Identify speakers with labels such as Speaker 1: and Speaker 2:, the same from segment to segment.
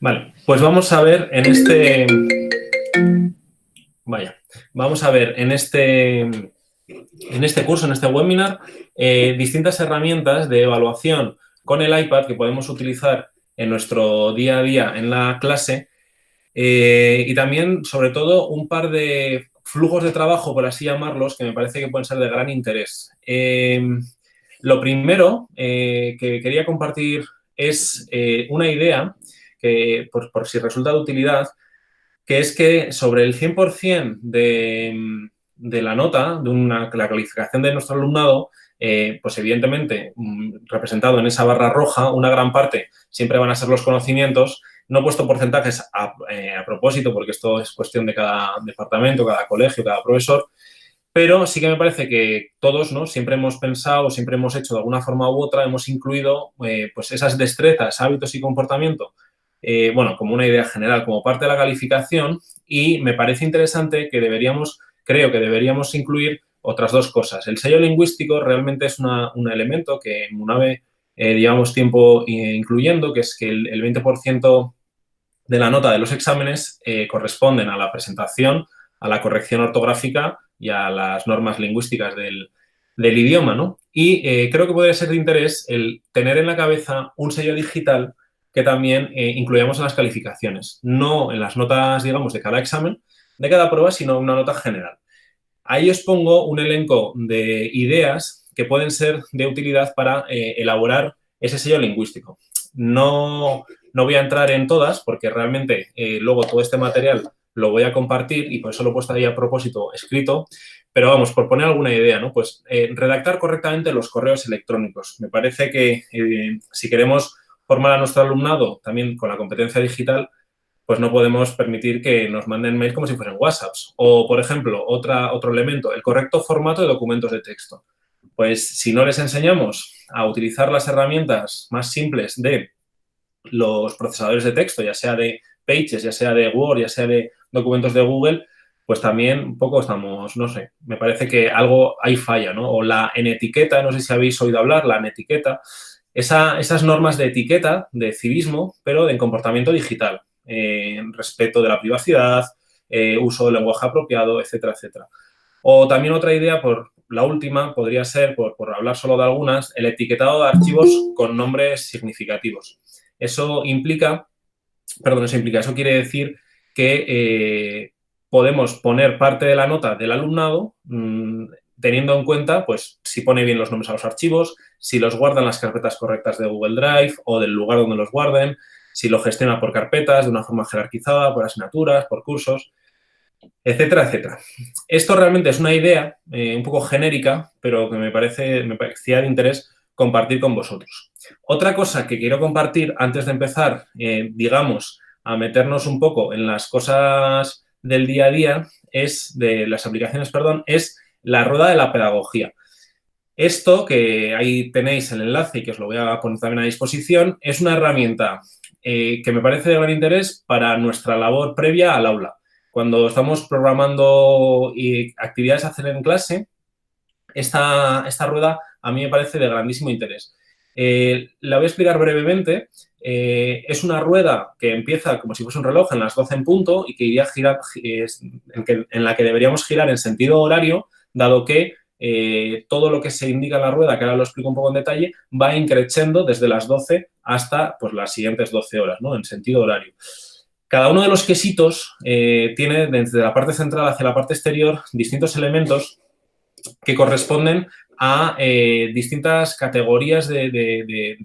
Speaker 1: Vale, pues vamos a ver en este... vamos a ver en este curso, en este webinar, distintas herramientas de evaluación con el iPad que podemos utilizar en nuestro día a día en la clase y también, sobre todo, un par de flujos de trabajo, por así llamarlos, que me parece que pueden ser de gran interés. Lo primero que quería compartir es una idea que, por si resulta de utilidad, que es que sobre el 100% de la nota, de la calificación de nuestro alumnado, pues evidentemente, representado en esa barra roja, una gran parte siempre van a ser los conocimientos. No he puesto porcentajes a propósito, porque esto es cuestión de cada departamento, cada colegio, cada profesor, pero sí que me parece que todos, ¿no?, siempre hemos pensado, siempre hemos hecho de alguna forma u otra, hemos incluido pues esas destrezas, hábitos y comportamiento, bueno, como una idea general, como parte de la calificación, y me parece interesante que creo que deberíamos incluir otras dos cosas. El sello lingüístico realmente es un elemento que en Munave llevamos tiempo incluyendo, que es que el 20% de la nota de los exámenes corresponden a la presentación, a la corrección ortográfica y a las normas lingüísticas del idioma, ¿no? Y creo que podría ser de interés el tener en la cabeza un sello digital que también incluyamos en las calificaciones, no en las notas, digamos, de cada examen, de cada prueba, sino una nota general. Ahí os pongo un elenco de ideas que pueden ser de utilidad para elaborar ese sello lingüístico. No voy a entrar en todas porque realmente luego todo este material lo voy a compartir y por eso lo he puesto ahí a propósito escrito, pero vamos, por poner alguna idea, ¿no? Pues redactar correctamente los correos electrónicos. Me parece que si queremos formar a nuestro alumnado también con la competencia digital, pues no podemos permitir que nos manden mails como si fueran WhatsApps. O, por ejemplo, otro elemento, el correcto formato de documentos de texto. Pues si no les enseñamos a utilizar las herramientas más simples de los procesadores de texto, ya sea de Pages, ya sea de Word, ya sea de documentos de Google, pues también un poco estamos, no sé, me parece que algo ahí falla, ¿no? O la etiqueta, no sé si habéis oído hablar, la etiqueta, esas normas de etiqueta, de civismo, pero en comportamiento digital, respeto de la privacidad, uso del lenguaje apropiado, etcétera, etcétera. O también otra idea, por la última, podría ser, por hablar solo de algunas, el etiquetado de archivos con nombres significativos. Eso quiere decir que podemos poner parte de la nota del alumnado teniendo en cuenta, pues, si pone bien los nombres a los archivos, si los guarda en las carpetas correctas de Google Drive o del lugar donde los guarden, si lo gestiona por carpetas de una forma jerarquizada, por asignaturas, por cursos, etcétera, etcétera. Esto realmente es una idea un poco genérica, pero que me parecía de interés compartir con vosotros. Otra cosa que quiero compartir antes de empezar, digamos, a meternos un poco en las cosas del día a día, de las aplicaciones, es la rueda de la pedagogía. Esto, que ahí tenéis el enlace y que os lo voy a poner también a disposición, es una herramienta que me parece de gran interés para nuestra labor previa al aula. Cuando estamos programando actividades a hacer en clase, esta rueda a mí me parece de grandísimo interés. La voy a explicar brevemente. Es una rueda que empieza como si fuese un reloj en las 12 en punto y que iría a girar, en la que deberíamos girar en sentido horario, dado que todo lo que se indica en la rueda, que ahora lo explico un poco en detalle, va increciendo desde las 12 hasta pues, las siguientes 12 horas, ¿no?, en sentido horario. Cada uno de los quesitos tiene, desde la parte central hacia la parte exterior, distintos elementos que corresponden a distintas categorías de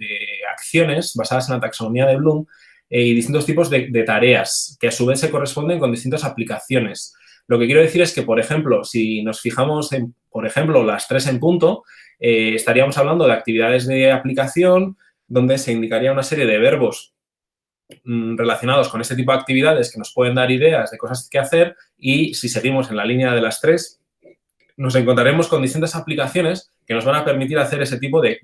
Speaker 1: acciones basadas en la taxonomía de Bloom y distintos tipos de tareas que a su vez se corresponden con distintas aplicaciones. Lo que quiero decir es que, por ejemplo, si nos fijamos en, por ejemplo, las 3 en punto, estaríamos hablando de actividades de aplicación donde se indicaría una serie de verbos relacionados con este tipo de actividades que nos pueden dar ideas de cosas que hacer y si seguimos en la línea de las 3, nos encontraremos con distintas aplicaciones que nos van a permitir hacer ese tipo de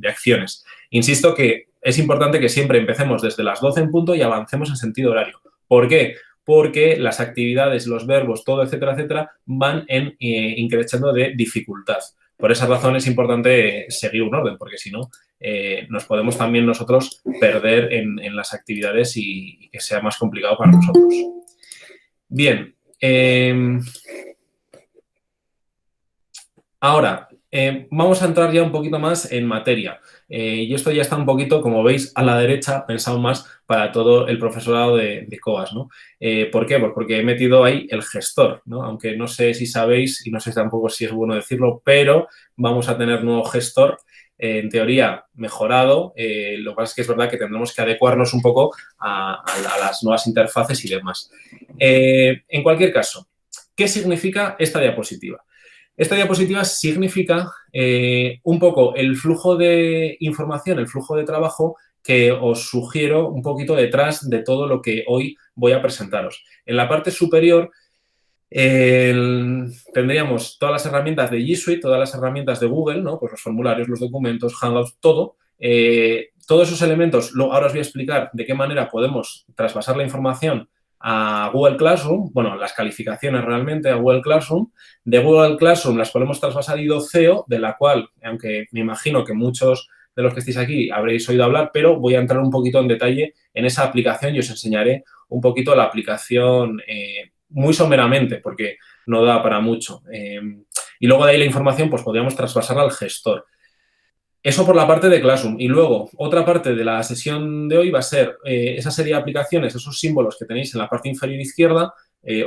Speaker 1: acciones. Insisto que es importante que siempre empecemos desde las 12 en punto y avancemos en sentido horario. ¿Por qué? Porque las actividades, los verbos, todo, etcétera, etcétera, van increciendo de dificultad. Por esa razón es importante seguir un orden, porque si no, nos podemos también nosotros perder en las actividades y que sea más complicado para nosotros. Bien. Ahora, vamos a entrar ya un poquito más en materia. Y esto ya está un poquito, como veis, a la derecha, pensado más para todo el profesorado de COAS, ¿no? ¿Por qué? Pues porque he metido ahí el gestor, ¿no? Aunque no sé si sabéis y no sé tampoco si es bueno decirlo, pero vamos a tener nuevo gestor, en teoría mejorado. Lo que pasa es que es verdad que tendremos que adecuarnos un poco a las nuevas interfaces y demás. En cualquier caso, ¿qué significa esta diapositiva? Esta diapositiva significa un poco el flujo de información, el flujo de trabajo que os sugiero un poquito detrás de todo lo que hoy voy a presentaros. En la parte superior tendríamos todas las herramientas de G Suite, todas las herramientas de Google, ¿no? Pues los formularios, los documentos, Hangouts, todo. Todos esos elementos, ahora os voy a explicar de qué manera podemos traspasar la información a Google Classroom, bueno, las calificaciones realmente a Google Classroom. De Google Classroom las podemos traspasar a Idoceo, de la cual, aunque me imagino que muchos de los que estéis aquí habréis oído hablar, pero voy a entrar un poquito en detalle en esa aplicación y os enseñaré un poquito la aplicación muy someramente, porque no da para mucho. Y luego de ahí la información, pues podríamos traspasarla al gestor. Eso por la parte de Classroom. Y luego, otra parte de la sesión de hoy va a ser esa serie de aplicaciones, esos símbolos que tenéis en la parte inferior izquierda.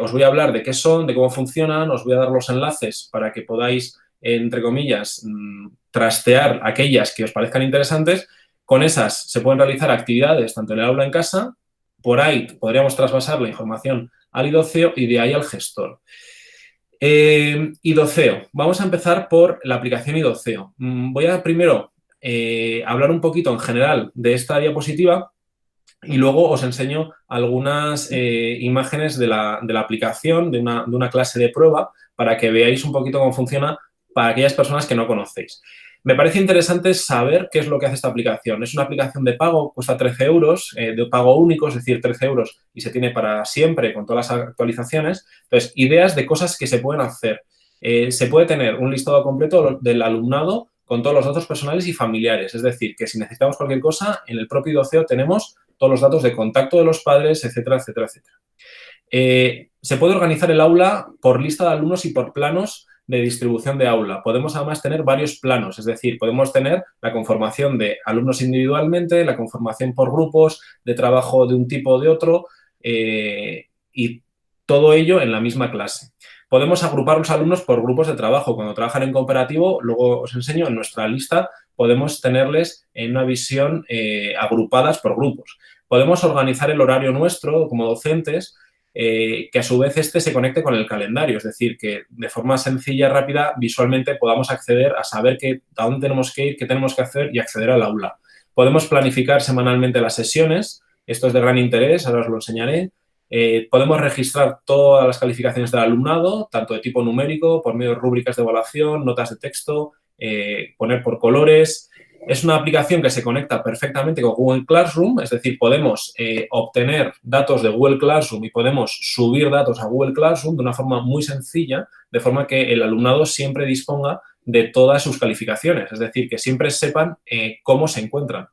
Speaker 1: Os voy a hablar de qué son, de cómo funcionan, os voy a dar los enlaces para que podáis, entre comillas, trastear aquellas que os parezcan interesantes. Con esas se pueden realizar actividades tanto en el aula en casa, por ahí podríamos traspasar la información al Idoceo y de ahí al gestor. Idoceo. Vamos a empezar por la aplicación Idoceo. Voy a primero hablar un poquito en general de esta diapositiva y luego os enseño algunas imágenes de la aplicación, de una clase de prueba, para que veáis un poquito cómo funciona para aquellas personas que no conocéis. Me parece interesante saber qué es lo que hace esta aplicación. Es una aplicación de pago, cuesta 13 euros, de pago único, es decir, 13 euros y se tiene para siempre con todas las actualizaciones. Entonces, ideas de cosas que se pueden hacer. Se puede tener un listado completo del alumnado con todos los datos personales y familiares. Es decir, que si necesitamos cualquier cosa, en el propio Idoceo tenemos todos los datos de contacto de los padres, etcétera, etcétera, etcétera. Se puede organizar el aula por lista de alumnos y por planos de distribución de aula. Podemos además tener varios planos, es decir, podemos tener la conformación de alumnos individualmente, la conformación por grupos, de trabajo de un tipo o de otro, y todo ello en la misma clase. Podemos agrupar los alumnos por grupos de trabajo. Cuando trabajan en cooperativo, luego os enseño en nuestra lista, podemos tenerles en una visión agrupadas por grupos. Podemos organizar el horario nuestro como docentes, que a su vez se conecte con el calendario, es decir, que de forma sencilla, rápida, visualmente podamos acceder a saber a dónde tenemos que ir, qué tenemos que hacer y acceder al aula. Podemos planificar semanalmente las sesiones, esto es de gran interés, ahora os lo enseñaré. Podemos registrar todas las calificaciones del alumnado, tanto de tipo numérico, por medio de rúbricas de evaluación, notas de texto, poner por colores. Es una aplicación que se conecta perfectamente con Google Classroom, es decir, podemos obtener datos de Google Classroom y podemos subir datos a Google Classroom de una forma muy sencilla, de forma que el alumnado siempre disponga de todas sus calificaciones, es decir, que siempre sepan cómo se encuentran.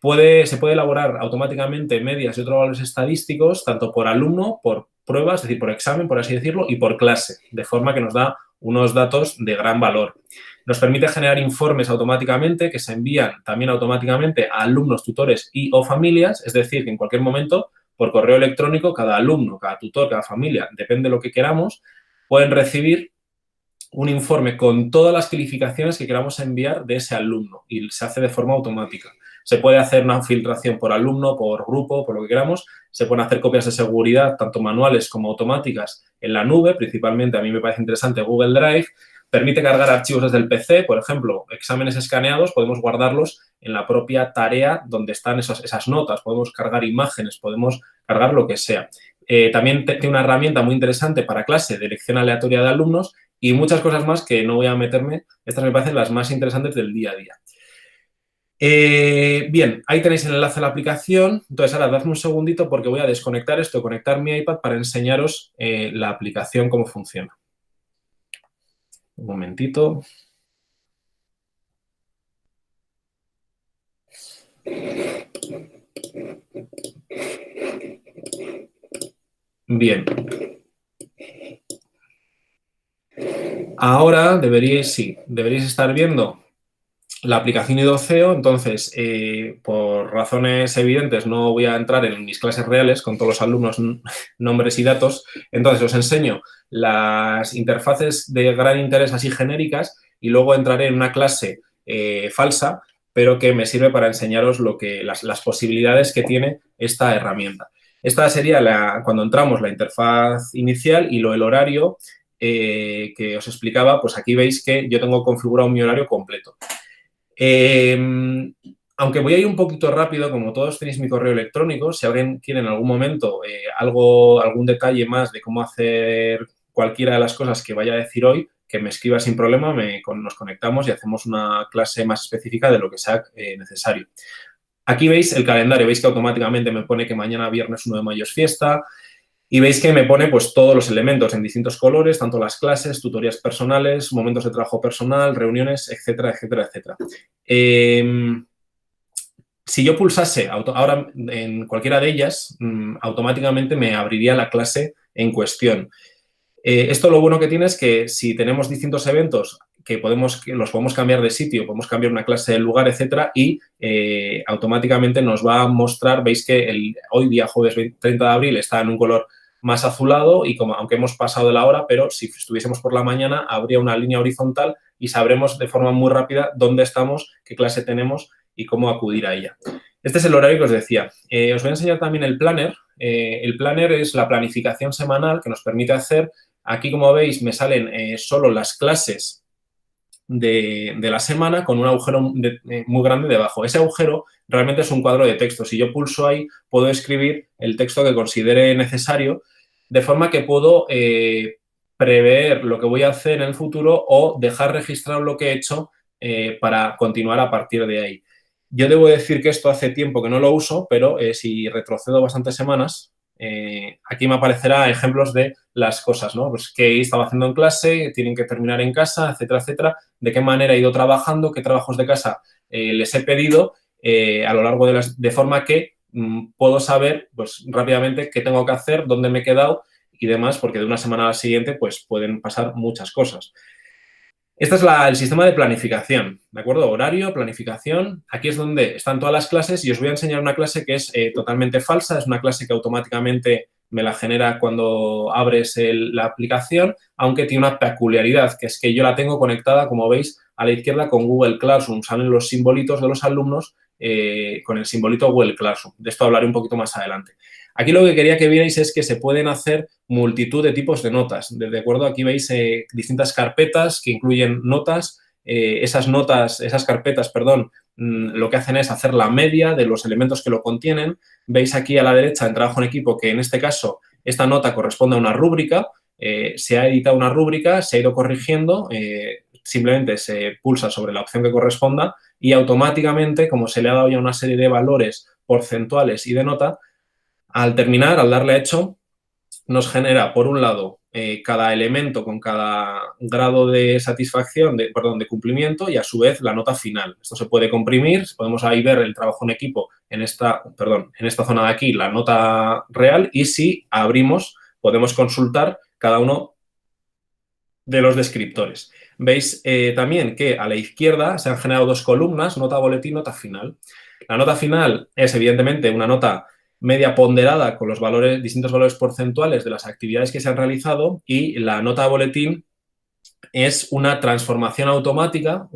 Speaker 1: Se puede elaborar automáticamente medias y otros valores estadísticos, tanto por alumno, por pruebas, es decir, por examen, por así decirlo, y por clase, de forma que nos da unos datos de gran valor. Nos permite generar informes automáticamente que se envían también automáticamente a alumnos, tutores y o familias, es decir, que en cualquier momento, por correo electrónico, cada alumno, cada tutor, cada familia, depende de lo que queramos, pueden recibir un informe con todas las calificaciones que queramos enviar de ese alumno y se hace de forma automática. Se puede hacer una filtración por alumno, por grupo, por lo que queramos. Se pueden hacer copias de seguridad, tanto manuales como automáticas, en la nube. Principalmente, a mí me parece interesante, Google Drive. Permite cargar archivos desde el PC. Por ejemplo, exámenes escaneados, podemos guardarlos en la propia tarea donde están esas notas. Podemos cargar imágenes, podemos cargar lo que sea. También tiene una herramienta muy interesante para clase de elección aleatoria de alumnos y muchas cosas más que no voy a meterme. Estas me parecen las más interesantes del día a día. Bien, ahí tenéis el enlace a la aplicación. Entonces, ahora dadme un segundito porque voy a desconectar esto, conectar mi iPad para enseñaros la aplicación, cómo funciona. Un momentito. Bien. Ahora deberíais estar viendo la aplicación IDOCEO. Entonces, por razones evidentes, no voy a entrar en mis clases reales con todos los alumnos, nombres y datos. Entonces, os enseño las interfaces de gran interés así genéricas y luego entraré en una clase falsa, pero que me sirve para enseñaros las posibilidades que tiene esta herramienta. Esta sería, cuando entramos, la interfaz inicial y el horario que os explicaba. Pues aquí veis que yo tengo configurado mi horario completo. Aunque voy a ir un poquito rápido, como todos tenéis mi correo electrónico, si alguien quiere en algún momento algún detalle más de cómo hacer cualquiera de las cosas que vaya a decir hoy, que me escriba sin problema, nos conectamos y hacemos una clase más específica de lo que sea necesario. Aquí veis el calendario, veis que automáticamente me pone que mañana viernes 1 de mayo es fiesta. Y veis que me pone pues todos los elementos en distintos colores, tanto las clases, tutorías personales, momentos de trabajo personal, reuniones, etcétera, etcétera, etcétera. Si yo pulsase ahora en cualquiera de ellas, automáticamente me abriría la clase en cuestión. Esto lo bueno que tiene es que si tenemos distintos eventos que los podemos cambiar de sitio, podemos cambiar una clase de lugar, etcétera, y automáticamente nos va a mostrar, veis que hoy día jueves 30 de abril está en un color más azulado y aunque hemos pasado de la hora, pero si estuviésemos por la mañana habría una línea horizontal y sabremos de forma muy rápida dónde estamos, qué clase tenemos y cómo acudir a ella. Este es el horario que os decía. Os voy a enseñar también el planner. El planner es la planificación semanal que nos permite hacer. Aquí, como veis, me salen solo las clases de la semana con un agujero muy grande debajo. Ese agujero realmente es un cuadro de texto. Si yo pulso ahí, puedo escribir el texto que considere necesario, de forma que puedo prever lo que voy a hacer en el futuro o dejar registrado lo que he hecho para continuar a partir de ahí. Yo debo decir que esto hace tiempo que no lo uso, pero si retrocedo bastantes semanas, aquí me aparecerá ejemplos de las cosas, ¿no? Pues qué estaba haciendo en clase, tienen que terminar en casa, etcétera, etcétera, de qué manera he ido trabajando, qué trabajos de casa les he pedido a lo largo de forma que puedo saber pues rápidamente qué tengo que hacer, dónde me he quedado y demás, porque de una semana a la siguiente pues pueden pasar muchas cosas. Este es el sistema de planificación, ¿de acuerdo? Horario, planificación. Aquí es donde están todas las clases y os voy a enseñar una clase que es totalmente falsa. Es una clase que automáticamente me la genera cuando abres la aplicación, aunque tiene una peculiaridad, que es que yo la tengo conectada, como veis, a la izquierda con Google Classroom. Salen los simbolitos de los alumnos con el simbolito Google Classroom. De esto hablaré un poquito más adelante. Aquí lo que quería que vierais es que se pueden hacer multitud de tipos de notas. ¿De acuerdo? Aquí veis distintas carpetas que incluyen notas. Esas carpetas, perdón, lo que hacen es hacer la media de los elementos que lo contienen. Veis aquí a la derecha en trabajo en equipo que en este caso esta nota corresponde a una rúbrica. Se ha editado una rúbrica, se ha ido corrigiendo, simplemente se pulsa sobre la opción que corresponda y automáticamente, como se le ha dado ya una serie de valores porcentuales y de nota, al terminar, al darle a hecho, nos genera, por un lado, cada elemento con cada grado de satisfacción, de cumplimiento y, a su vez, la nota final. Esto se puede comprimir, podemos ahí ver el trabajo en equipo en esta zona de aquí, la nota real, y si abrimos, podemos consultar cada uno de los descriptores. Veis también que a la izquierda se han generado dos columnas, nota boletín, nota final. La nota final es, evidentemente, una nota media ponderada con los distintos valores porcentuales de las actividades que se han realizado, y la nota boletín es una transformación automática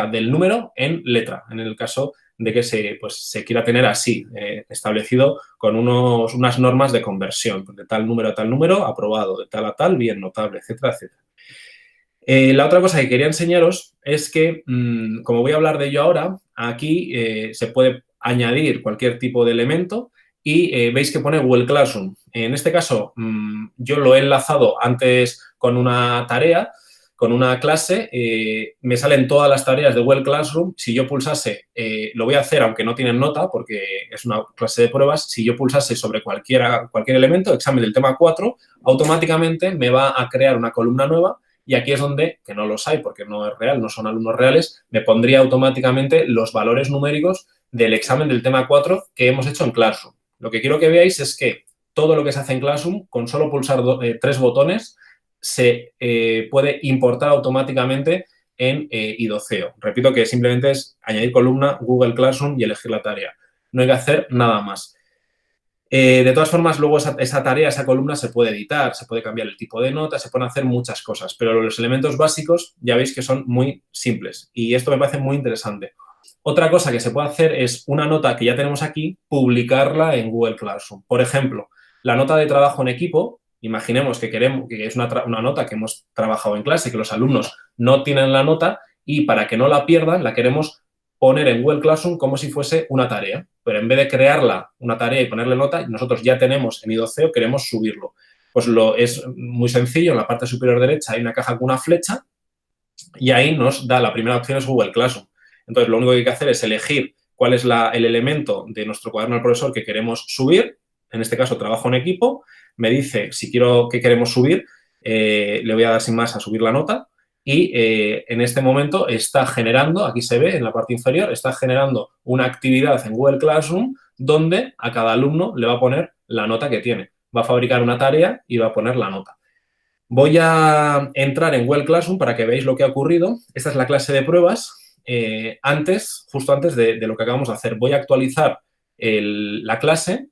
Speaker 1: del número en letra, en el caso de que se quiera tener así, establecido con unas normas de conversión, de tal número a tal número, aprobado, de tal a tal, bien, notable, etcétera, etcétera. La otra cosa que quería enseñaros es que, como voy a hablar de ello ahora, aquí se puede añadir cualquier tipo de elemento y veis que pone Google Classroom. En este caso, yo lo he enlazado antes con una tarea, con una clase, me salen todas las tareas de Google Classroom. Si yo pulsase, lo voy a hacer aunque no tienen nota porque es una clase de pruebas, si yo pulsase sobre cualquier elemento, examen del tema 4, automáticamente me va a crear una columna nueva. Y aquí es donde, que no los hay porque no es real, no son alumnos reales, me pondría automáticamente los valores numéricos del examen del tema 4 que hemos hecho en Classroom. Lo que quiero que veáis es que todo lo que se hace en Classroom, con solo pulsar 3 botones, se puede importar automáticamente en iDoceo. Repito que simplemente es añadir columna, Google Classroom y elegir la tarea. No hay que hacer nada más. De todas formas, luego esa tarea, esa columna se puede editar, se puede cambiar el tipo de nota, se pueden hacer muchas cosas, pero los elementos básicos ya veis que son muy simples y esto me parece muy interesante. Otra cosa que se puede hacer es una nota que ya tenemos aquí, publicarla en Google Classroom. Por ejemplo, la nota de trabajo en equipo, imaginemos que queremos que es una nota que hemos trabajado en clase, que los alumnos no tienen la nota y para que no la pierdan la queremos poner en Google Classroom como si fuese una tarea. Pero en vez de crearla una tarea y ponerle nota, nosotros ya tenemos en iDoceo, queremos subirlo. Pues es muy sencillo, en la parte superior derecha hay una caja con una flecha y ahí nos da, la primera opción es Google Classroom. Entonces, lo único que hay que hacer es elegir cuál es el elemento de nuestro cuaderno del profesor que queremos subir, en este caso trabajo en equipo, me dice si quiero que queremos subir, le voy a dar sin más a subir la nota y en este momento está generando, aquí se ve en la parte inferior, está generando una actividad en Google Classroom donde a cada alumno le va a poner la nota que tiene. Va a fabricar una tarea y va a poner la nota. Voy a entrar en Google Classroom para que veáis lo que ha ocurrido. Esta es la clase de pruebas. Justo antes de lo que acabamos de hacer, voy a actualizar la clase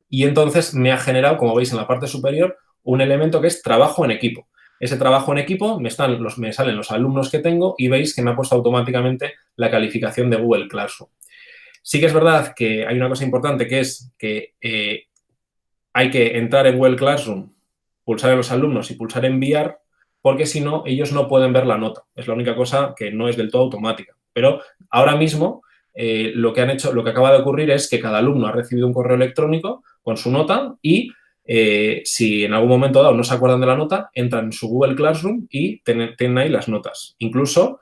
Speaker 1: y entonces me ha generado, como veis en la parte superior, un elemento que es trabajo en equipo. Ese trabajo en equipo me salen los alumnos que tengo y veis que me ha puesto automáticamente la calificación de Google Classroom. Sí que es verdad que hay una cosa importante que es que hay que entrar en Google Classroom, pulsar en los alumnos y pulsar enviar, porque si no, ellos no pueden ver la nota. Es la única cosa que no es del todo automática. Pero ahora mismo lo que acaba de ocurrir es que cada alumno ha recibido un correo electrónico con su nota y si en algún momento dado no se acuerdan de la nota, entran en su Google Classroom y tienen ahí las notas. Incluso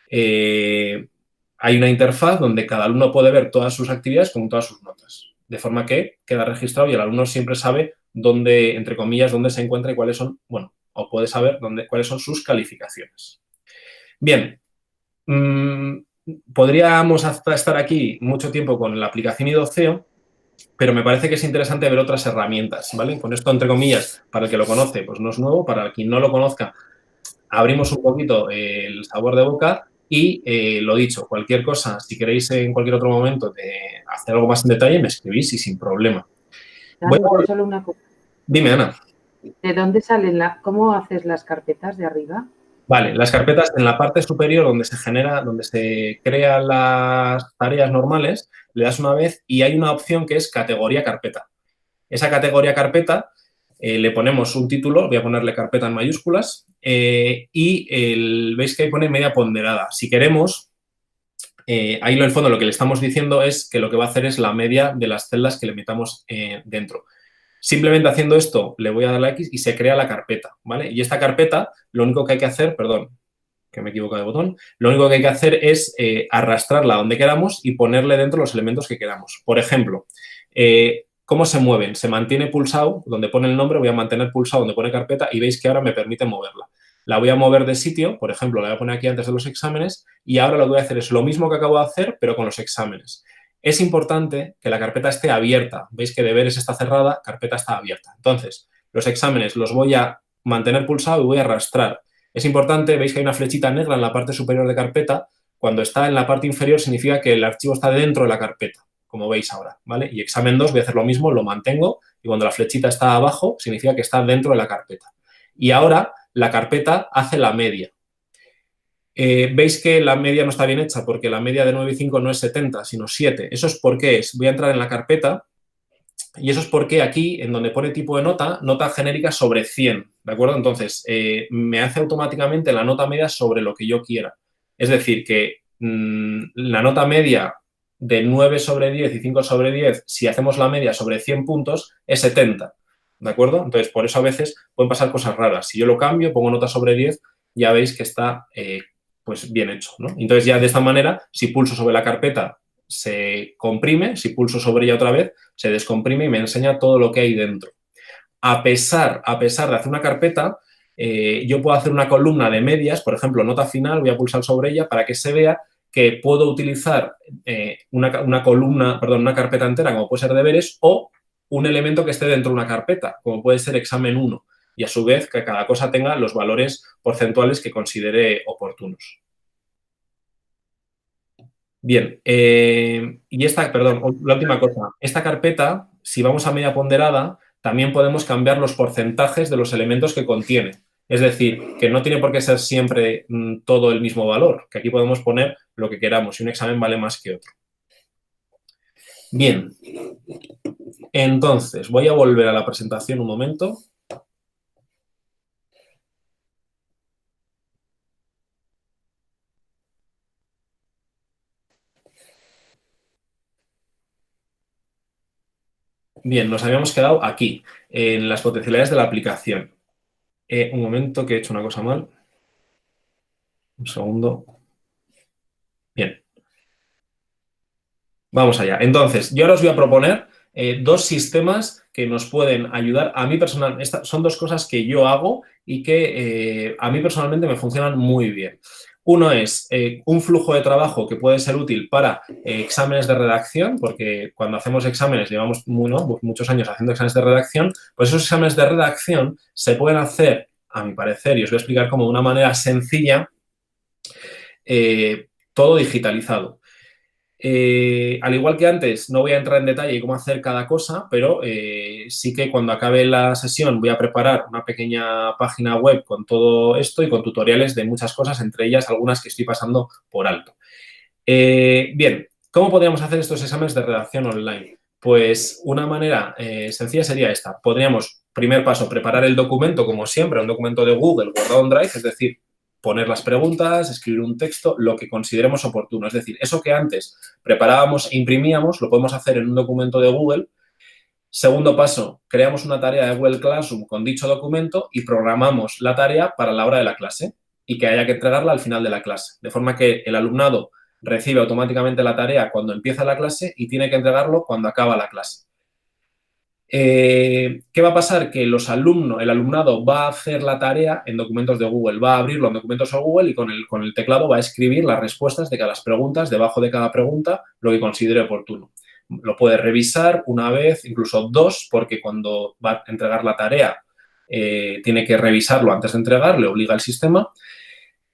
Speaker 1: hay una interfaz donde cada alumno puede ver todas sus actividades con todas sus notas. De forma que queda registrado y el alumno siempre sabe dónde, entre comillas, dónde se encuentra y cuáles son, bueno, o puede saber cuáles son sus calificaciones. Bien, podríamos hasta estar aquí mucho tiempo con la aplicación iDoceo, pero me parece que es interesante ver otras herramientas, ¿vale? Con esto, entre comillas, para el que lo conoce, pues no es nuevo, para quien no lo conozca, abrimos un poquito el sabor de boca y lo dicho, cualquier cosa, si queréis en cualquier otro momento de hacer algo más en detalle, me escribís y sin problema.
Speaker 2: Dani, solo una cosa.
Speaker 1: Dime, Ana.
Speaker 2: ¿De dónde salen cómo haces las carpetas de arriba?
Speaker 1: Vale, las carpetas en la parte superior donde se crean las tareas normales, le das una vez y hay una opción que es categoría carpeta. Esa categoría carpeta le ponemos un título, voy a ponerle carpeta en mayúsculas y veis que ahí pone media ponderada. Si queremos, ahí en el fondo lo que le estamos diciendo es que lo que va a hacer es la media de las celdas que le metamos dentro. Simplemente haciendo esto le voy a dar la X y se crea la carpeta, ¿vale? Y esta carpeta, lo único que hay que hacer, perdón, que me he equivocado de botón, lo único que hay que hacer es arrastrarla donde queramos y ponerle dentro los elementos que queramos. Por ejemplo, ¿cómo se mueven? Se mantiene pulsado, donde pone el nombre, voy a mantener pulsado donde pone carpeta y veis que ahora me permite moverla. La voy a mover de sitio, por ejemplo, la voy a poner aquí antes de los exámenes y ahora lo que voy a hacer es lo mismo que acabo de hacer, pero con los exámenes. Es importante que la carpeta esté abierta. Veis que deberes está cerrada, carpeta está abierta. Entonces, los exámenes los voy a mantener pulsado y voy a arrastrar. Es importante, veis que hay una flechita negra en la parte superior de carpeta. Cuando está en la parte inferior significa que el archivo está dentro de la carpeta, como veis ahora, ¿vale? Y examen 2 voy a hacer lo mismo, lo mantengo y cuando la flechita está abajo significa que está dentro de la carpeta. Y ahora la carpeta hace la media. Veis que la media no está bien hecha porque la media de 9,5 no es 70, sino 7. Eso es porque voy a entrar en la carpeta y eso es porque aquí, en donde pone tipo de nota, nota genérica sobre 100, ¿de acuerdo? Entonces, me hace automáticamente la nota media sobre lo que yo quiera. Es decir, que la nota media de 9 sobre 10 y 5 sobre 10, si hacemos la media sobre 100 puntos, es 70, ¿de acuerdo? Entonces, por eso a veces pueden pasar cosas raras. Si yo lo cambio, pongo nota sobre 10, ya veis que está pues bien hecho, ¿no? Entonces, ya de esta manera, si pulso sobre la carpeta, se comprime, si pulso sobre ella otra vez, se descomprime y me enseña todo lo que hay dentro. A pesar de hacer una carpeta, yo puedo hacer una columna de medias, por ejemplo, nota final, voy a pulsar sobre ella para que se vea que puedo utilizar una carpeta entera, como puede ser deberes, o un elemento que esté dentro de una carpeta, como puede ser examen 1, y a su vez que cada cosa tenga los valores porcentuales que considere oportunos. Bien, y la última cosa, esta carpeta, si vamos a media ponderada, también podemos cambiar los porcentajes de los elementos que contiene. Es decir, que no tiene por qué ser siempre todo el mismo valor, que aquí podemos poner lo que queramos y un examen vale más que otro. Bien, entonces voy a volver a la presentación un momento. Bien, nos habíamos quedado aquí, en las potencialidades de la aplicación. Un momento, que he hecho una cosa mal. Un segundo. Bien. Vamos allá. Entonces, yo ahora os voy a proponer dos sistemas que nos pueden ayudar. A mí personalmente, son dos cosas que yo hago y que a mí personalmente me funcionan muy bien. Uno es un flujo de trabajo que puede ser útil para exámenes de redacción, porque cuando hacemos exámenes, llevamos muchos años haciendo exámenes de redacción, pues esos exámenes de redacción se pueden hacer, a mi parecer, y os voy a explicar cómo, de una manera sencilla, todo digitalizado. Al igual que antes, no voy a entrar en detalle cómo hacer cada cosa, pero sí que cuando acabe la sesión voy a preparar una pequeña página web con todo esto y con tutoriales de muchas cosas, entre ellas algunas que estoy pasando por alto. Bien, ¿cómo podríamos hacer estos exámenes de redacción online? Pues una manera sencilla sería esta. Podríamos, primer paso, preparar el documento, como siempre, un documento de Google guardado en Drive, es decir, poner las preguntas, escribir un texto, lo que consideremos oportuno. Es decir, eso que antes preparábamos e imprimíamos, lo podemos hacer en un documento de Google. Segundo paso, creamos una tarea de Google Classroom con dicho documento y programamos la tarea para la hora de la clase y que haya que entregarla al final de la clase. De forma que el alumnado recibe automáticamente la tarea cuando empieza la clase y tiene que entregarlo cuando acaba la clase. ¿Qué va a pasar? Que el alumnado va a hacer la tarea en documentos de Google, va a abrirlo en documentos de Google y con el teclado va a escribir las respuestas de cada pregunta, debajo de cada pregunta, lo que considere oportuno. Lo puede revisar una vez, incluso dos, porque cuando va a entregar la tarea tiene que revisarlo antes de entregar, le obliga el sistema,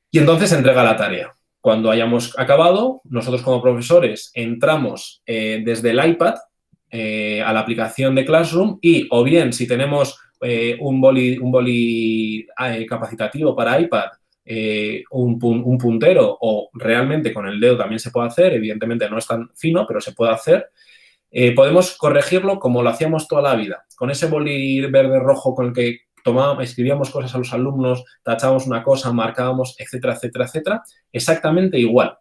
Speaker 1: y entonces entrega la tarea. Cuando hayamos acabado, nosotros como profesores entramos desde el iPad a la aplicación de Classroom y, o bien, si tenemos un boli capacitativo para iPad, un puntero o realmente con el dedo también se puede hacer, evidentemente no es tan fino, pero se puede hacer, podemos corregirlo como lo hacíamos toda la vida, con ese boli verde-rojo con el que escribíamos cosas a los alumnos, tachábamos una cosa, marcábamos, etcétera, etcétera, etcétera, exactamente igual.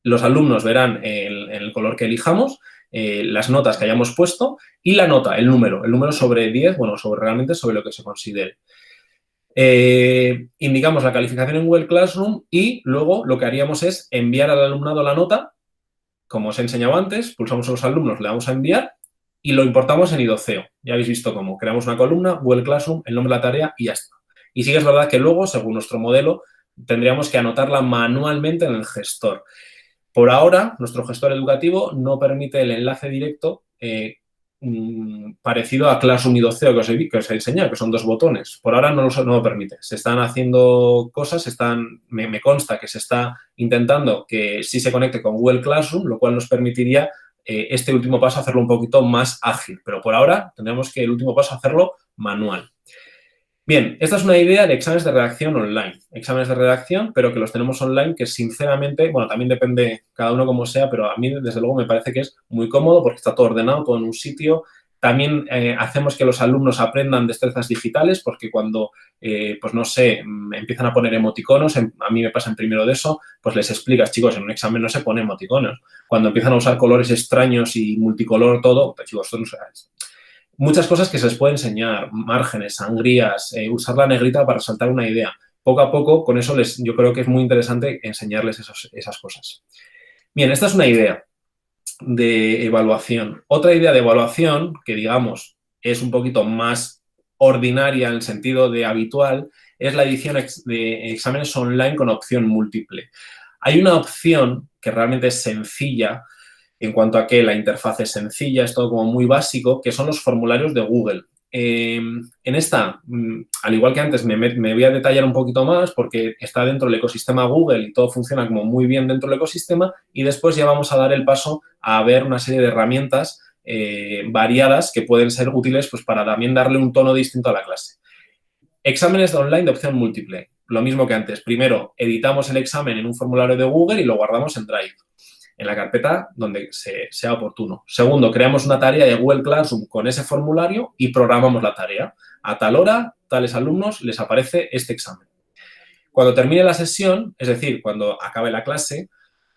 Speaker 1: Los alumnos verán en el color que elijamos las notas que hayamos puesto y la nota, el número sobre 10, bueno, realmente sobre lo que se considere. Indicamos la calificación en Google Classroom y luego lo que haríamos es enviar al alumnado la nota, como os he enseñado antes, pulsamos a los alumnos, le damos a enviar y lo importamos en idoceo. Ya habéis visto cómo creamos una columna, Google Classroom, el nombre de la tarea y ya está. Y sí que es verdad que luego, según nuestro modelo, tendríamos que anotarla manualmente en el gestor. Por ahora, nuestro gestor educativo no permite el enlace directo parecido a Classroom y Doceo que os he enseñado, que son dos botones. Por ahora no lo permite. Se están haciendo cosas, me consta que se está intentando que sí se conecte con Google Classroom, lo cual nos permitiría este último paso hacerlo un poquito más ágil. Pero por ahora tendremos que el último paso hacerlo manual. Bien, esta es una idea de exámenes de redacción online. Exámenes de redacción, pero que los tenemos online, que sinceramente, bueno, también depende cada uno como sea, pero a mí desde luego me parece que es muy cómodo porque está todo ordenado, todo en un sitio. También hacemos que los alumnos aprendan destrezas digitales porque cuando, pues no sé, empiezan a poner emoticonos, a mí me pasa en primero de eso, pues les explicas, chicos, en un examen no se pone emoticonos. Cuando empiezan a usar colores extraños y multicolor todo, pues chicos, esto no se hace. Muchas cosas que se les puede enseñar, márgenes, sangrías, usar la negrita para resaltar una idea. Poco a poco, con eso yo creo que es muy interesante enseñarles esas cosas. Bien, esta es una idea de evaluación. Otra idea de evaluación, que digamos es un poquito más ordinaria en el sentido de habitual, es la edición de exámenes online con opción múltiple. Hay una opción que realmente es sencilla, en cuanto a que la interfaz es sencilla, es todo como muy básico, que son los formularios de Google. En esta, al igual que antes, me voy a detallar un poquito más porque está dentro del ecosistema Google y todo funciona como muy bien dentro del ecosistema, y después ya vamos a dar el paso a ver una serie de herramientas variadas que pueden ser útiles pues, para también darle un tono distinto a la clase. Exámenes online de opción múltiple. Lo mismo que antes. Primero, editamos el examen en un formulario de Google y lo guardamos en Drive, en la carpeta donde sea oportuno. Segundo, creamos una tarea de Google Classroom con ese formulario y programamos la tarea. A tal hora, tales alumnos les aparece este examen. Cuando termine la sesión, es decir, cuando acabe la clase,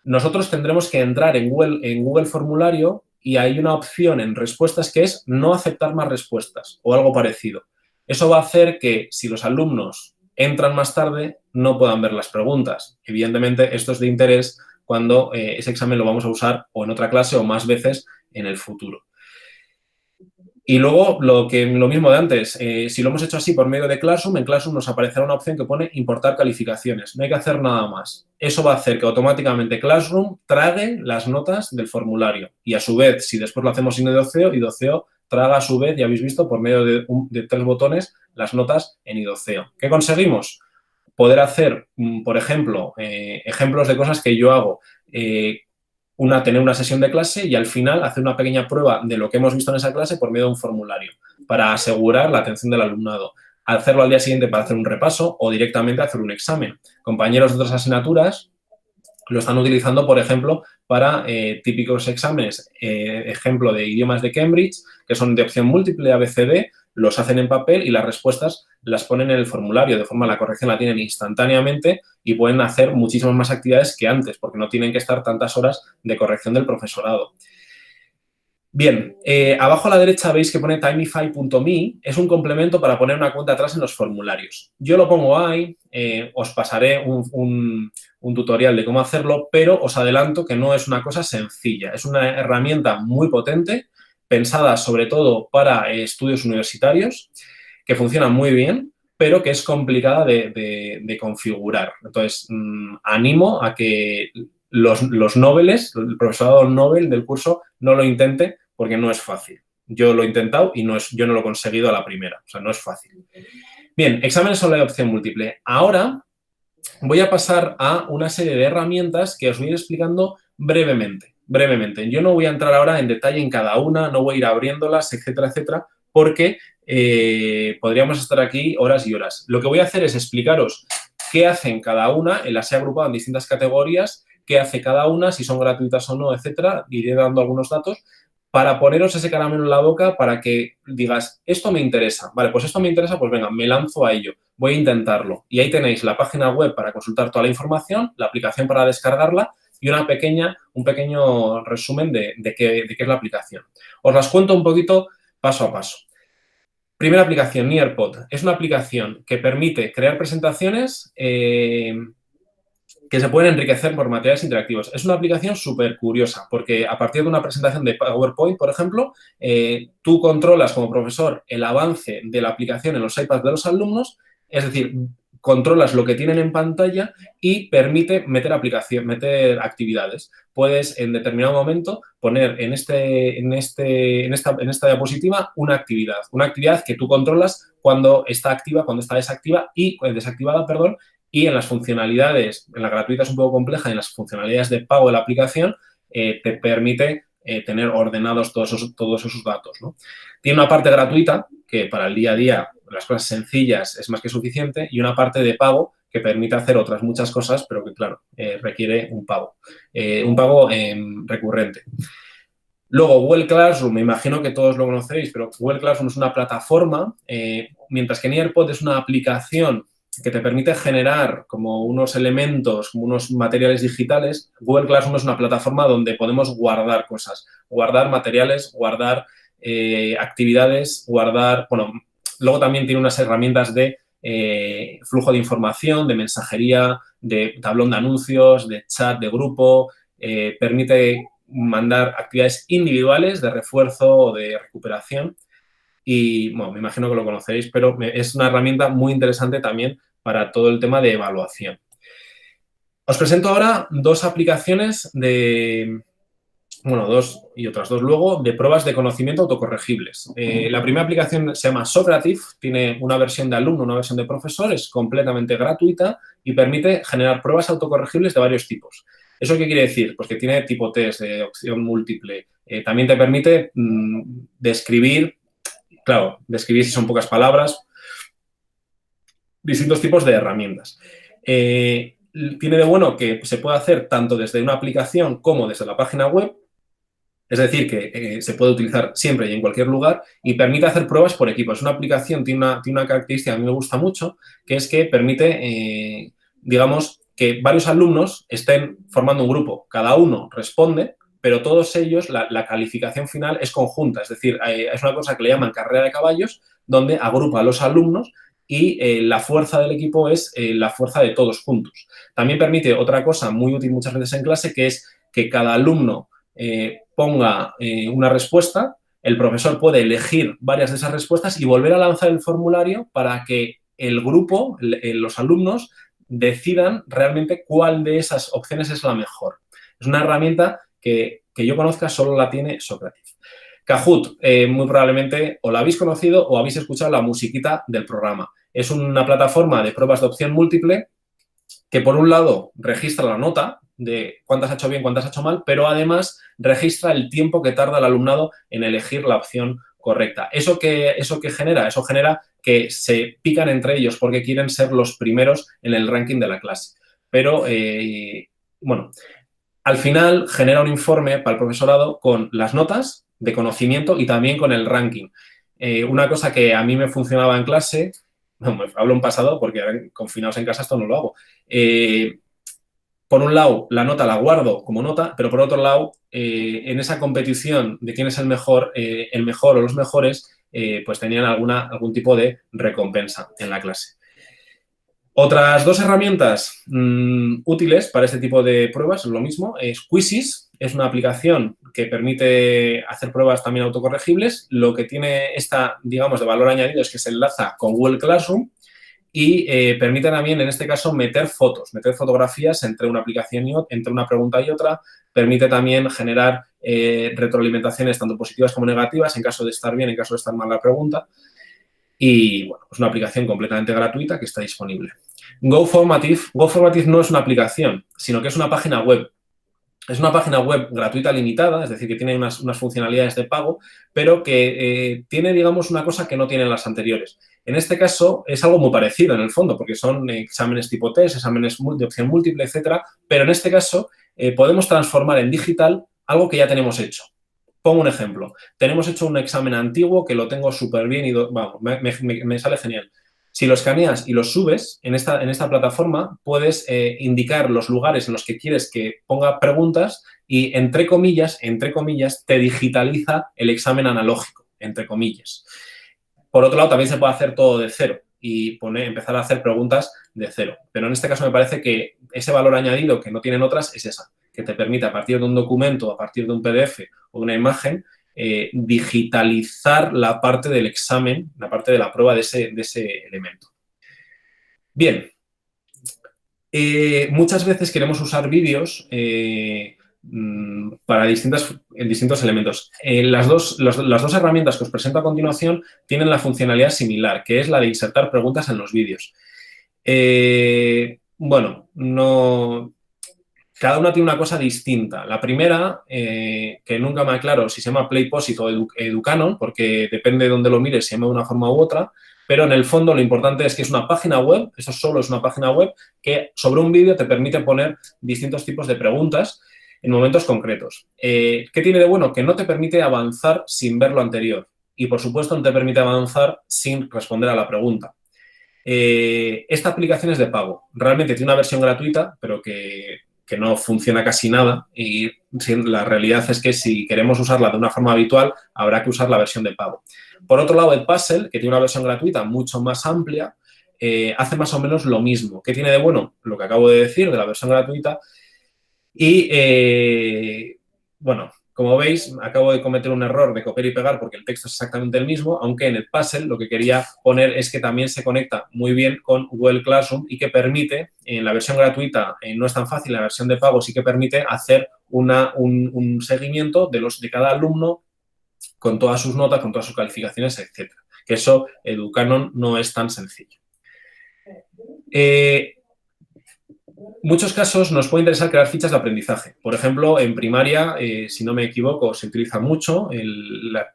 Speaker 1: nosotros tendremos que entrar en Google Formulario y hay una opción en respuestas que es no aceptar más respuestas o algo parecido. Eso va a hacer que si los alumnos entran más tarde, no puedan ver las preguntas. Evidentemente, esto es de interés cuando ese examen lo vamos a usar o en otra clase o más veces en el futuro. Y luego, lo mismo de antes, si lo hemos hecho así por medio de Classroom, en Classroom nos aparecerá una opción que pone importar calificaciones. No hay que hacer nada más. Eso va a hacer que automáticamente Classroom trague las notas del formulario. Y a su vez, si después lo hacemos sin idoceo, idoceo traga a su vez, ya habéis visto, por medio de 3 botones, las notas en idoceo. ¿Qué conseguimos? Poder hacer, por ejemplo, ejemplos de cosas que yo hago. Tener una sesión de clase y al final hacer una pequeña prueba de lo que hemos visto en esa clase por medio de un formulario para asegurar la atención del alumnado. Hacerlo al día siguiente para hacer un repaso o directamente hacer un examen. Compañeros de otras asignaturas lo están utilizando, por ejemplo, para típicos exámenes, ejemplo de idiomas de Cambridge, que son de opción múltiple ABCD, los hacen en papel y las respuestas las ponen en el formulario, de forma la corrección la tienen instantáneamente y pueden hacer muchísimas más actividades que antes, porque no tienen que estar tantas horas de corrección del profesorado. Bien, abajo a la derecha veis que pone Timify.me, es un complemento para poner una cuenta atrás en los formularios. Yo lo pongo ahí, os pasaré un tutorial de cómo hacerlo, pero os adelanto que no es una cosa sencilla, es una herramienta muy potente, pensada sobre todo para estudios universitarios, que funciona muy bien, pero que es complicada de configurar. Entonces, animo a que los noveles, el profesorado Nobel del curso, no lo intente porque no es fácil. Yo lo he intentado y yo no lo he conseguido a la primera. O sea, no es fácil. Bien, exámenes sobre opción múltiple. Ahora voy a pasar a una serie de herramientas que os voy a ir explicando brevemente. Yo no voy a entrar ahora en detalle en cada una, no voy a ir abriéndolas, etcétera, etcétera, porque podríamos estar aquí horas y horas. Lo que voy a hacer es explicaros qué hacen cada una, las he agrupado en distintas categorías, qué hace cada una, si son gratuitas o no, etcétera. Iré dando algunos datos para poneros ese caramelo en la boca para que digas, esto me interesa. Vale, pues esto me interesa, pues venga, me lanzo a ello. Voy a intentarlo. Y ahí tenéis la página web para consultar toda la información, la aplicación para descargarla y un pequeño resumen de qué es la aplicación. Os las cuento un poquito paso a paso. Primera aplicación, Nearpod. Es una aplicación que permite crear presentaciones que se pueden enriquecer por materiales interactivos. Es una aplicación súper curiosa porque a partir de una presentación de PowerPoint, por ejemplo, tú controlas como profesor el avance de la aplicación en los iPads de los alumnos, es decir, controlas lo que tienen en pantalla y permite meter actividades. Puedes en determinado momento poner en esta diapositiva una actividad que tú controlas cuando está activa, cuando está desactivada, perdón, y en las funcionalidades, en la gratuita es un poco compleja, en las funcionalidades de pago de la aplicación te permite tener ordenados todos esos datos, ¿no? Tiene una parte gratuita que para el día a día, las cosas sencillas, es más que suficiente, y una parte de pago que permite hacer otras muchas cosas, pero que, claro, requiere un pago recurrente. Luego, Google Classroom, me imagino que todos lo conocéis, pero Google Classroom es una plataforma, mientras que Nearpod es una aplicación que te permite generar como unos elementos, como unos materiales digitales. Google Classroom es una plataforma donde podemos guardar cosas, guardar materiales, guardar actividades, luego también tiene unas herramientas de flujo de información, de mensajería, de tablón de anuncios, de chat de grupo, permite mandar actividades individuales de refuerzo o de recuperación. Y, bueno, me imagino que lo conocéis, pero es una herramienta muy interesante también para todo el tema de evaluación. Os presento ahora dos aplicaciones de bueno, dos y otras dos luego, de pruebas de conocimiento autocorregibles. La primera aplicación se llama Socrative, tiene una versión de alumno, una versión de profesor, es completamente gratuita y permite generar pruebas autocorregibles de varios tipos. ¿Eso qué quiere decir? Pues que tiene tipo test de opción múltiple. También te permite describir, claro, describir si son pocas palabras, distintos tipos de herramientas. Tiene de bueno que se puede hacer tanto desde una aplicación como desde la página web. Es decir, que se puede utilizar siempre y en cualquier lugar y permite hacer pruebas por equipo. Es una aplicación, tiene una característica que a mí me gusta mucho, que es que permite, digamos, que varios alumnos estén formando un grupo. Cada uno responde, pero todos ellos, la calificación final es conjunta. Es decir, es una cosa que le llaman carrera de caballos, donde agrupa a los alumnos y la fuerza del equipo es la fuerza de todos juntos. También permite otra cosa muy útil muchas veces en clase, que es que cada alumno ponga una respuesta, el profesor puede elegir varias de esas respuestas y volver a lanzar el formulario para que el grupo, los alumnos, decidan realmente cuál de esas opciones es la mejor. Es una herramienta que yo conozca solo la tiene Socrative. Kahoot, muy probablemente o la habéis conocido o habéis escuchado la musiquita del programa. Es una plataforma de pruebas de opción múltiple que, por un lado, registra la nota de cuántas ha hecho bien, cuántas ha hecho mal, pero además registra el tiempo que tarda el alumnado en elegir la opción correcta. ¿Eso qué genera? Eso genera que se pican entre ellos porque quieren ser los primeros en el ranking de la clase. Pero, bueno, al final genera un informe para el profesorado con las notas de conocimiento y también con el ranking. Una cosa que a mí me funcionaba en clase, no, hablo en pasado porque ahora confinados en casa esto no lo hago. Por un lado, la nota la guardo como nota, pero por otro lado, en esa competición de quién es el mejor o los mejores, pues tenían algún tipo de recompensa en la clase. Otras dos herramientas útiles para este tipo de pruebas, lo mismo, es Quizzes, es una aplicación que permite hacer pruebas también autocorregibles. Lo que tiene esta, digamos, de valor añadido es que se enlaza con Google Classroom y permite también, en este caso, meter fotografías entre una aplicación y otra, entre una pregunta y otra. Permite también generar retroalimentaciones tanto positivas como negativas en caso de estar bien, en caso de estar mal la pregunta. Y, bueno, es una aplicación completamente gratuita que está disponible. GoFormative no es una aplicación, sino que es una página web. Es una página web gratuita limitada, es decir, que tiene unas funcionalidades de pago, pero que tiene, digamos, una cosa que no tienen las anteriores. En este caso, es algo muy parecido en el fondo, porque son exámenes tipo test, exámenes de opción múltiple, etcétera, pero en este caso podemos transformar en digital algo que ya tenemos hecho. Pongo un ejemplo. Tenemos hecho un examen antiguo que lo tengo súper bien y vamos, me sale genial. Si lo escaneas y lo subes en esta plataforma, puedes indicar los lugares en los que quieres que ponga preguntas y, entre comillas, te digitaliza el examen analógico, entre comillas. Por otro lado, también se puede hacer todo de cero y empezar a hacer preguntas de cero. Pero en este caso me parece que ese valor añadido que no tienen otras es esa, que te permite, a partir de un documento, a partir de un PDF o de una imagen, digitalizar la parte del examen, la parte de la prueba de ese elemento. Bien, muchas veces queremos usar vídeos para distintos elementos. Las dos herramientas que os presento a continuación tienen la funcionalidad similar, que es la de insertar preguntas en los vídeos. Bueno, cada una tiene una cosa distinta. La primera, que nunca me aclaro si se llama PlayPosit o Educanon, porque depende de dónde lo mires, se llama de una forma u otra, pero en el fondo lo importante es que es una página web, eso solo es una página web, que sobre un vídeo te permite poner distintos tipos de preguntas en momentos concretos. ¿Qué tiene de bueno? Que no te permite avanzar sin ver lo anterior y, por supuesto, no te permite avanzar sin responder a la pregunta. Esta aplicación es de pago. Realmente tiene una versión gratuita, pero que no funciona casi nada y la realidad es que si queremos usarla de una forma habitual, habrá que usar la versión de pago. Por otro lado, Edpuzzle, que tiene una versión gratuita mucho más amplia, hace más o menos lo mismo. ¿Qué tiene de bueno? Lo que acabo de decir de la versión gratuita y, bueno, Como veis, acabo de cometer un error de copiar y pegar porque el texto es exactamente el mismo, aunque en el puzzle lo que quería poner es que también se conecta muy bien con Google Classroom y que permite, en la versión gratuita no es tan fácil, en la versión de pago sí que permite hacer un seguimiento de cada alumno con todas sus notas, con todas sus calificaciones, etcétera. Que eso, Educanon no es tan sencillo. Muchos casos nos puede interesar crear fichas de aprendizaje. Por ejemplo, en primaria, si no me equivoco, se utiliza mucho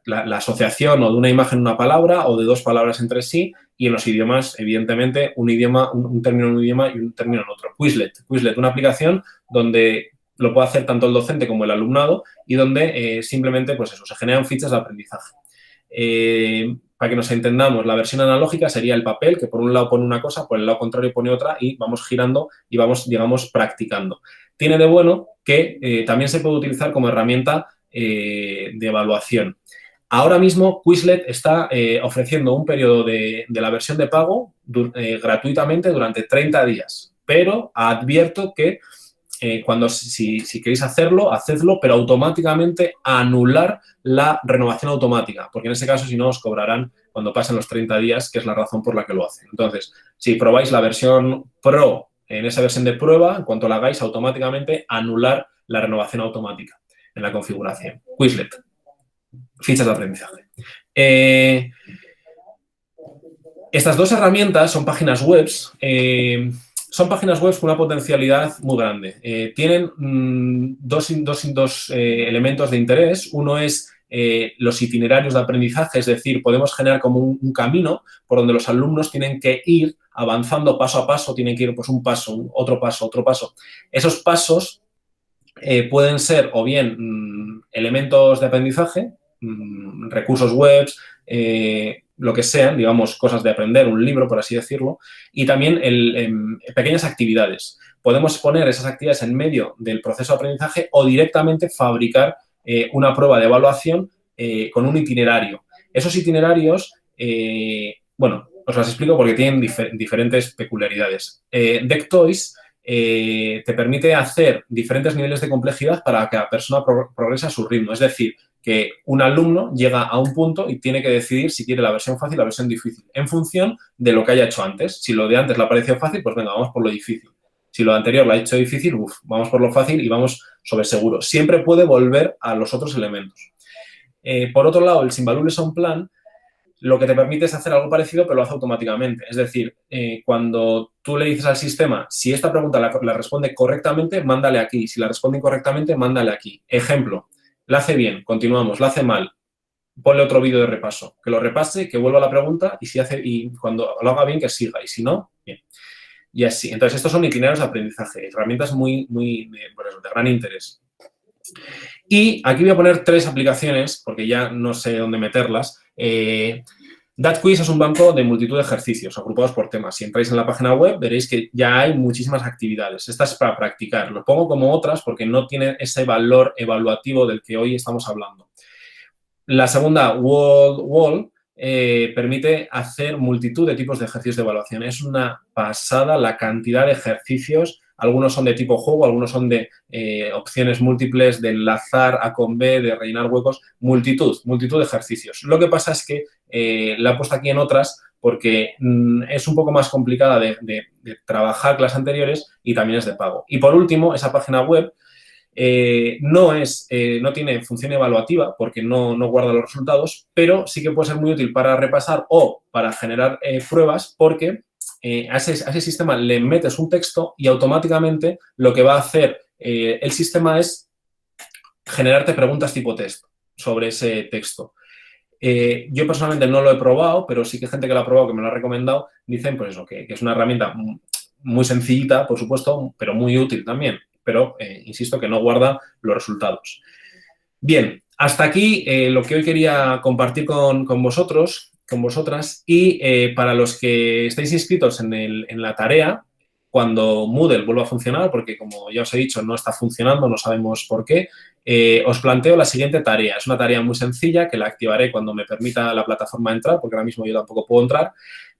Speaker 1: la asociación o de una imagen una palabra o de dos palabras entre sí, y en los idiomas, evidentemente, un término en un idioma y un término en otro. Quizlet, una aplicación donde lo puede hacer tanto el docente como el alumnado y donde simplemente, pues eso, se generan fichas de aprendizaje. Para que nos entendamos, la versión analógica sería el papel, que por un lado pone una cosa, por el lado contrario pone otra y vamos girando y vamos, digamos, practicando. Tiene de bueno que también se puede utilizar como herramienta de evaluación. Ahora mismo Quizlet está ofreciendo un periodo de la versión de pago gratuitamente durante 30 días, pero advierto que si queréis hacerlo, hacedlo, pero automáticamente anular la renovación automática, porque en ese caso, si no, os cobrarán cuando pasen los 30 días, que es la razón por la que lo hacen. Entonces, si probáis la versión Pro en esa versión de prueba, en cuanto la hagáis, automáticamente anular la renovación automática en la configuración. Quizlet, fichas de aprendizaje. Estas dos herramientas son páginas web. Son páginas web con una potencialidad muy grande. Tienen dos elementos de interés. Uno es los itinerarios de aprendizaje, es decir, podemos generar como un camino por donde los alumnos tienen que ir avanzando paso a paso, tienen que ir pues un paso, otro paso, otro paso. Esos pasos pueden ser o bien elementos de aprendizaje, recursos web, lo que sean, digamos, cosas de aprender, un libro, por así decirlo, y también pequeñas actividades. Podemos poner esas actividades en medio del proceso de aprendizaje o directamente fabricar una prueba de evaluación con un itinerario. Esos itinerarios, bueno, os las explico porque tienen diferentes peculiaridades. DeckToys te permite hacer diferentes niveles de complejidad para que la persona progrese a su ritmo. Es decir, que un alumno llega a un punto y tiene que decidir si quiere la versión fácil o la versión difícil, en función de lo que haya hecho antes. Si lo de antes le ha parecido fácil, pues venga, vamos por lo difícil. Si lo anterior lo ha hecho difícil, vamos por lo fácil y vamos sobre seguro. Siempre puede volver a los otros elementos. Por otro lado, el Simvaluable Lesson Plan lo que te permite es hacer algo parecido, pero lo hace automáticamente. Es decir, cuando tú le dices al sistema, si esta pregunta la responde correctamente, mándale aquí. Si la responde incorrectamente, mándale aquí. Ejemplo. La hace bien, continuamos, la hace mal, ponle otro vídeo de repaso, que lo repase, que vuelva a la pregunta y cuando lo haga bien, que siga, y si no, bien. Y así. Entonces, estos son itinerarios de aprendizaje, herramientas muy de gran interés. Y aquí voy a poner 3 aplicaciones, porque ya no sé dónde meterlas. DatQuiz es un banco de multitud de ejercicios agrupados por temas. Si entráis en la página web, veréis que ya hay muchísimas actividades. Esta es para practicar. Lo pongo como otras porque no tiene ese valor evaluativo del que hoy estamos hablando. La segunda, Wall, permite hacer multitud de tipos de ejercicios de evaluación. Es una pasada la cantidad de ejercicios. Algunos son de tipo juego, algunos son de opciones múltiples, de enlazar A con B, de rellenar huecos, multitud de ejercicios. Lo que pasa es que la he puesto aquí en otras porque es un poco más complicada de trabajar que las anteriores y también es de pago. Y por último, esa página web no tiene función evaluativa porque no guarda los resultados, pero sí que puede ser muy útil para repasar o para generar pruebas porque a ese sistema le metes un texto y automáticamente lo que va a hacer el sistema es generarte preguntas tipo test sobre ese texto. Yo personalmente no lo he probado, pero sí que gente que lo ha probado, que me lo ha recomendado, dicen pues eso, que es una herramienta muy sencillita, por supuesto, pero muy útil también. Pero, insisto, que no guarda los resultados. Bien, hasta aquí lo que hoy quería compartir con vosotros, con vosotras, y para los que estáis inscritos en la tarea, cuando Moodle vuelva a funcionar, porque como ya os he dicho, no está funcionando, no sabemos por qué, os planteo la siguiente tarea. Es una tarea muy sencilla que la activaré cuando me permita la plataforma entrar, porque ahora mismo yo tampoco puedo entrar,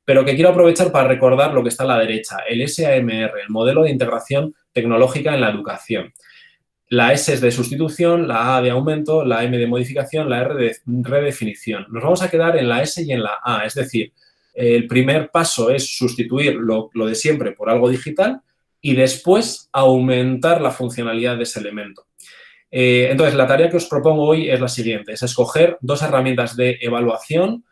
Speaker 1: pero que quiero aprovechar para recordar lo que está a la derecha, el SAMR, el modelo de integración tecnológica en la educación. La S es de sustitución, la A de aumento, la M de modificación, la R de redefinición. Nos vamos a quedar en la S y en la A, es decir, el primer paso es sustituir lo de siempre por algo digital y después aumentar la funcionalidad de ese elemento. Entonces, la tarea que os propongo hoy es la siguiente, es escoger dos herramientas de evaluación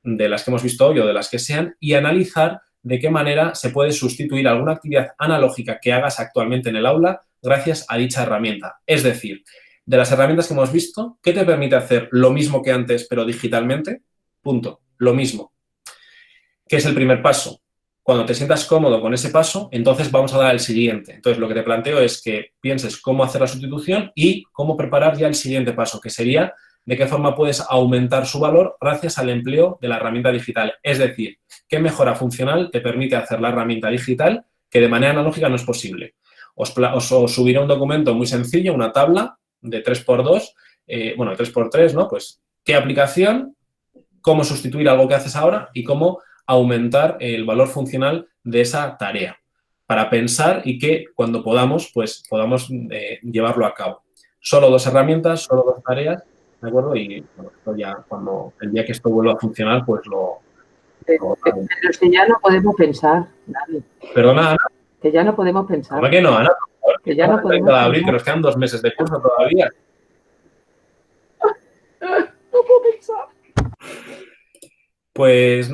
Speaker 1: de las que hemos visto hoy o de las que sean y analizar de qué manera se puede sustituir alguna actividad analógica que hagas actualmente en el aula gracias a dicha herramienta. Es decir, de las herramientas que hemos visto, ¿qué te permite hacer lo mismo que antes pero digitalmente? Punto. Lo mismo. ¿Qué es el primer paso? Cuando te sientas cómodo con ese paso, entonces vamos a dar el siguiente. Entonces, lo que te planteo es que pienses cómo hacer la sustitución y cómo preparar ya el siguiente paso, que sería de qué forma puedes aumentar su valor gracias al empleo de la herramienta digital. Es decir, qué mejora funcional te permite hacer la herramienta digital que de manera analógica no es posible. Os subiré un documento muy sencillo, una tabla de 3x2, de 3x3, ¿no? Pues, ¿qué aplicación? Cómo sustituir algo que haces ahora y cómo aumentar el valor funcional de esa tarea para pensar y que cuando podamos, pues podamos llevarlo a cabo. Solo dos herramientas, solo dos tareas, ¿de acuerdo? Y bueno, esto ya cuando el día que esto vuelva a funcionar, pues
Speaker 2: Pero es que ya no podemos pensar, Dani.
Speaker 1: Perdona, Ana.
Speaker 2: Que ya no podemos pensar.
Speaker 1: ¿Cómo que no, Ana?
Speaker 2: Que ya no podemos pensar.
Speaker 1: Que nos quedan 2 meses de curso todavía.
Speaker 2: No puedo pensar.
Speaker 1: Pues